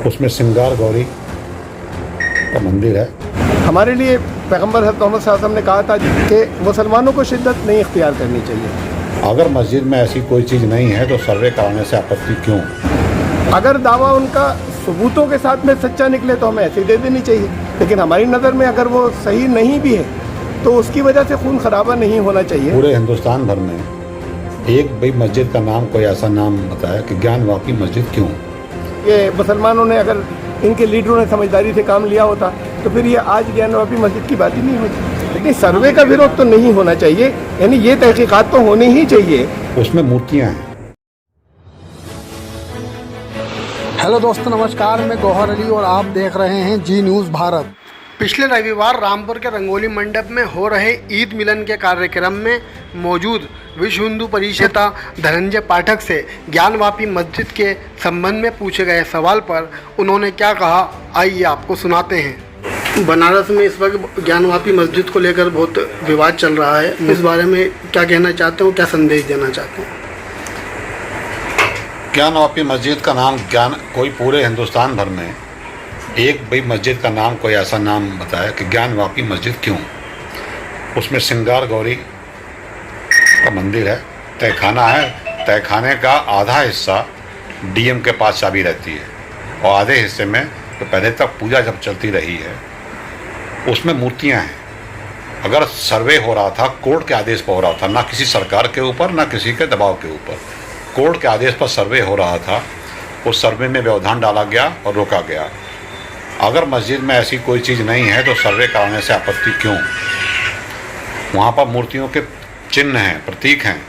उसमें सिंगार गौरी का मंदिर है। हमारे लिए पैगंबर हज़रत मोहम्मद सल्लल्लाहु अलैहि वसल्लम ने कहा था कि मुसलमानों को शिद्दत नहीं इख्तियार करनी चाहिए। अगर मस्जिद में ऐसी कोई चीज़ नहीं है तो सर्वे कराने से आपत्ति क्यों? अगर दावा उनका सबूतों के साथ में सच्चा निकले तो हमें ऐसे ही दे देनी चाहिए, लेकिन हमारी नज़र में अगर वो सही नहीं भी है तो उसकी वजह से खून खराबा नहीं होना चाहिए। पूरे हिंदुस्तान भर में एक भी मस्जिद का नाम, कोई ऐसा नाम बताया कि ज्ञानवापी मस्जिद क्यों? ये मुसलमानों ने अगर इनके लीडरों ने समझदारी से काम लिया होता तो फिर ये आज ज्ञानवापी मस्जिद की बात ही नहीं होती। लेकिन सर्वे का विरोध तो नहीं होना चाहिए, यानी ये तहकीकात तो होनी ही चाहिए। उसमें मूर्तियाँ हैं। हेलो दोस्तों, नमस्कार। मैं गौहर अली और आप देख रहे हैं जी न्यूज़ भारत। पिछले रविवार रामपुर के रंगोली मंडप में हो रहे ईद मिलन के कार्यक्रम में मौजूद विश्व हिंदू परिषद धनंजय पाठक से ज्ञानवापी मस्जिद के संबंध में पूछे गए सवाल पर उन्होंने क्या कहा, आइए आपको सुनाते हैं। बनारस में इस वक्त ज्ञानवापी मस्जिद को लेकर बहुत विवाद चल रहा है, इस बारे में क्या कहना चाहते हो, क्या संदेश देना चाहते हैं? ज्ञानवापी मस्जिद का नाम कोई पूरे हिंदुस्तान भर में एक भी मस्जिद का नाम, कोई ऐसा नाम बताया कि ज्ञानवापी मस्जिद क्यों? उसमें सिंगार गौरी का मंदिर है, तहखाना है। तहखाने का आधा हिस्सा डीएम के पास चाबी रहती है और आधे हिस्से में तो पहले तक पूजा जब चलती रही है उसमें मूर्तियां हैं। अगर सर्वे हो रहा था कोर्ट के आदेश पर हो रहा था, ना किसी सरकार के ऊपर ना किसी के दबाव के ऊपर, कोर्ट के आदेश पर सर्वे हो रहा था। उस सर्वे में व्यवधान डाला गया और रोका गया। अगर मस्जिद में ऐसी कोई चीज़ नहीं है तो सर्वे कराने से आपत्ति क्यों? वहाँ पर मूर्तियों के चिन्ह हैं, प्रतीक हैं,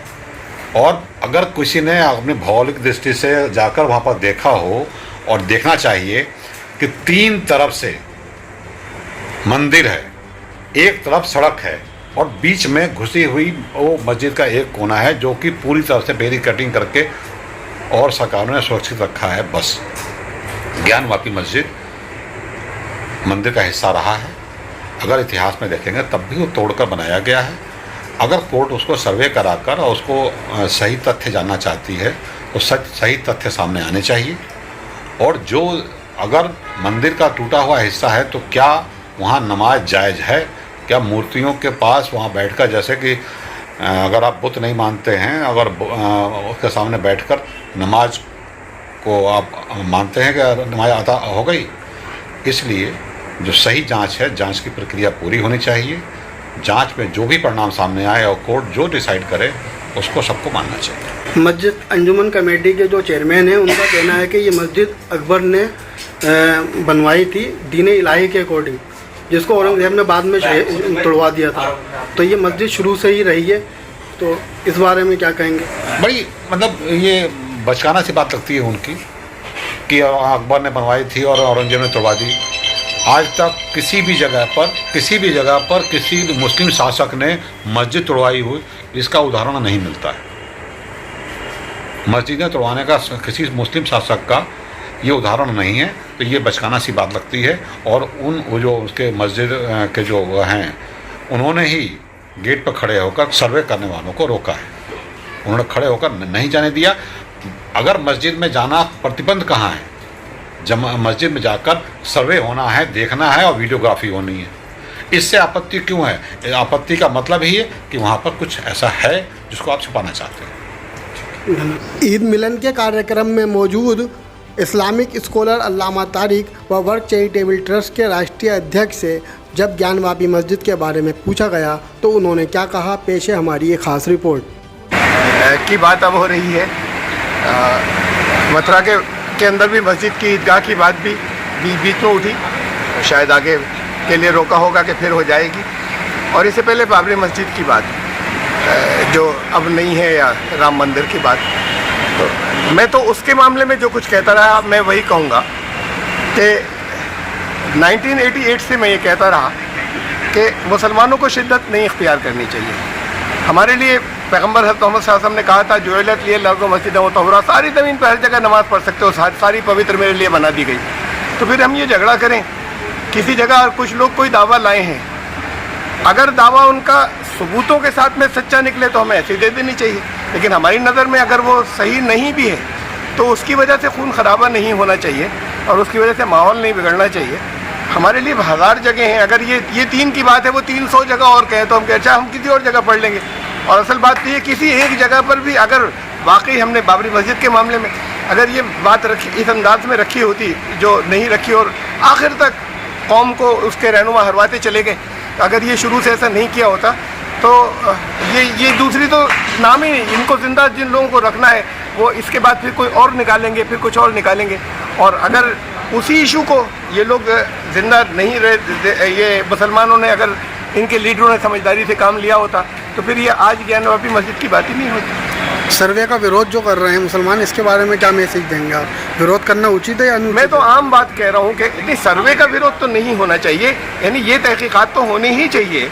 और अगर किसी ने अपनी भौगोलिक दृष्टि से जाकर वहाँ पर देखा हो, और देखना चाहिए कि तीन तरफ से मंदिर है, एक तरफ सड़क है और बीच में घुसी हुई वो मस्जिद का एक कोना है जो कि पूरी तरह से बैरिकेडिंग करके और सरकारों ने सुरक्षित रखा है। बस ज्ञानवापी मस्जिद मंदिर का हिस्सा रहा है। अगर इतिहास में देखेंगे तब भी वो तोड़कर बनाया गया है। अगर कोर्ट उसको सर्वे कराकर और उसको सही तथ्य जानना चाहती है तो सही तथ्य सामने आने चाहिए। और जो अगर मंदिर का टूटा हुआ हिस्सा है तो क्या वहाँ नमाज जायज़ है? क्या मूर्तियों के पास वहाँ बैठकर, जैसे कि अगर आप बुत नहीं मानते हैं, अगर उसके सामने बैठकर नमाज को आप मानते हैं कि नमाज अदा हो गई? इसलिए जो सही जांच है, जांच की प्रक्रिया पूरी होनी चाहिए। जांच में जो भी परिणाम सामने आए और कोर्ट जो डिसाइड करे उसको सबको मानना चाहिए। मस्जिद अंजुमन कमेटी के जो चेयरमैन हैं उनका कहना है कि ये मस्जिद अकबर ने बनवाई थी दीन इलाही के अकॉर्डिंग, जिसको औरंगजेब ने बाद में तोड़वा दिया था। तो ये मस्जिद शुरू से ही रही है, तो इस बारे में क्या कहेंगे? बड़ी मतलब ये बचकाना सी बात लगती है उनकी कि अकबर ने बनवाई थी और औरंगजेब ने तोड़वा दी। आज तक किसी भी जगह पर किसी मुस्लिम शासक ने मस्जिद तोड़वाई हुई इसका उदाहरण नहीं मिलता है। मस्जिदें तोड़वाने का किसी मुस्लिम शासक का ये उदाहरण नहीं है। तो ये बचकाना सी बात लगती है। और वो जो उसके मस्जिद के जो हैं उन्होंने ही गेट पर खड़े होकर सर्वे करने वालों को रोका है। उन्होंने खड़े होकर नहीं जाने दिया। अगर मस्जिद में जाना प्रतिबंध कहाँ है? जब मस्जिद में जाकर सर्वे होना है, देखना है और वीडियोग्राफी होनी है। इससे आपत्ति क्यों है? आपत्ति का मतलब ही है कि वहाँ पर कुछ ऐसा है जिसको आप छुपाना चाहते हैं। ईद मिलन के कार्यक्रम में मौजूद इस्लामिक स्कॉलर अल्लामा तारिक व वर्क चैरिटेबल ट्रस्ट के राष्ट्रीय अध्यक्ष से जब ज्ञानवापी मस्जिद के बारे में पूछा गया तो उन्होंने क्या कहा, पेश है हमारी एक खास रिपोर्ट। की बात अब हो रही है, मथुरा के अंदर भी मस्जिद की ईदगाह की बात भी बीच में उठी, शायद आगे के लिए रोका होगा कि फिर हो जाएगी। और इससे पहले बाबरी मस्जिद की बात जो अब नहीं है, या राम मंदिर की बात, तो मैं तो उसके मामले में जो कुछ कहता रहा मैं वही कहूँगा कि 1988 से मैं ये कहता रहा कि मुसलमानों को शिद्दत नहीं इख्तियार करनी चाहिए। हमारे लिए पैगंबर हज़रत मोहम्मद सल्लल्लाहु अलैहि वसल्लम ने कहा था, जुइलत लिए लर्ज़ मस्जिद व तहुरा, सारी ज़मीन पर हर जगह नमाज़ पढ़ सकते हो, सारी पवित्र मेरे लिए बना दी गई। तो फिर हम ये झगड़ा करें किसी जगह कुछ लोग कोई दावा लाए हैं, अगर दावा उनका सबूतों के साथ में सच्चा निकले तो हमें ऐसे ही दे देनी चाहिए, लेकिन हमारी नज़र में अगर वो सही नहीं भी है तो उसकी वजह से खून खराबा नहीं होना चाहिए। और उसकी वजह से माहौल नहीं बिगड़ना चाहिए। हमारे लिए 1000 जगह हैं, अगर ये 3 की बात है, वो 300 जगह और कहें तो हम कहें अच्छा हम किसी और जगह पढ़ लेंगे। और असल बात तो ये किसी एक जगह पर भी अगर वाकई हमने बाबरी मस्जिद के मामले में अगर ये बात रखी इस अंदाज में रखी होती जो नहीं रखी और आखिर तक कौम को उसके रहनुमा हरवाते चले गए, अगर ये शुरू से ऐसा नहीं किया होता तो ये दूसरी तो नाम ही नहीं, इनको जिंदा जिन लोगों को रखना है वो इसके बाद फिर कोई और निकालेंगे, फिर कुछ और निकालेंगे। और अगर उसी इशू को ये लोग जिंदा नहीं रहे, ये मुसलमानों ने अगर इनके लीडरों ने समझदारी से काम लिया होता तो फिर ये आज ज्ञानवापी मस्जिद की बात ही नहीं होती। सर्वे का विरोध जो कर रहे हैं मुसलमान, इसके बारे में क्या मैसेज देंगे आप? विरोध करना उचित है या अनुचित? मैं तो आम बात कह रहा हूँ कि नहीं, सर्वे का विरोध तो नहीं होना चाहिए, यानी ये तहकीकात तो होनी ही चाहिए।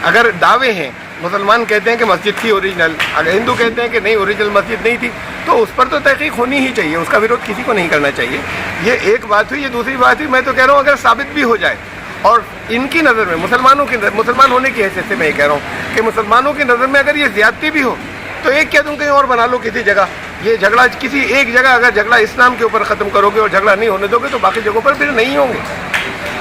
अगर दावे हैं, मुसलमान कहते हैं कि मस्जिद थी ओरिजिनल, अगर हिंदू कहते हैं कि नहीं ओरिजिनल मस्जिद नहीं थी, तो उस पर तो तहकीक होनी ही चाहिए, उसका विरोध किसी को नहीं करना चाहिए। ये एक बात हुई। ये दूसरी बात हुई, मैं तो कह रहा हूँ अगर साबित भी हो जाए और इनकी नज़र में मुसलमान होने की हैसियत से मैं ये कह रहा हूँ कि मुसलमानों की नज़र में अगर ये ज़्यादती भी हो तो एक क्या तुम कहीं और बना लो किसी जगह। ये झगड़ा किसी एक जगह, अगर झगड़ा इस्लाम के ऊपर ख़त्म करोगे और झगड़ा नहीं होने दोगे तो बाकी जगहों पर फिर नहीं होंगे।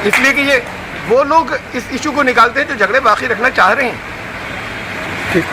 इसलिए कि ये वो लोग इस इशू को निकालते हैं जो झगड़े बाकी रखना चाह रहे हैं। ठीक।